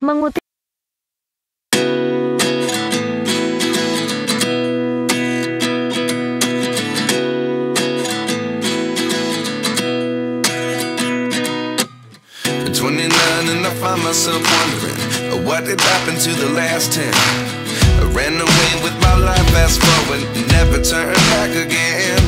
Mengutip 29 and I find myself wondering what did happen to the last 10. I ran away with my life, fast forward, never turn back again.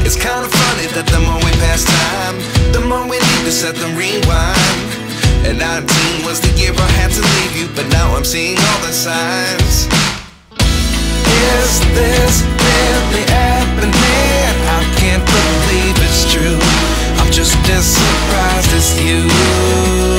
It's kind of funny that the more we pass time, the more we need to set the rewind. And 19 was the year I had to leave you, but now I'm seeing all the signs. Is this really happening? I can't believe it's true. I'm just as surprised as you.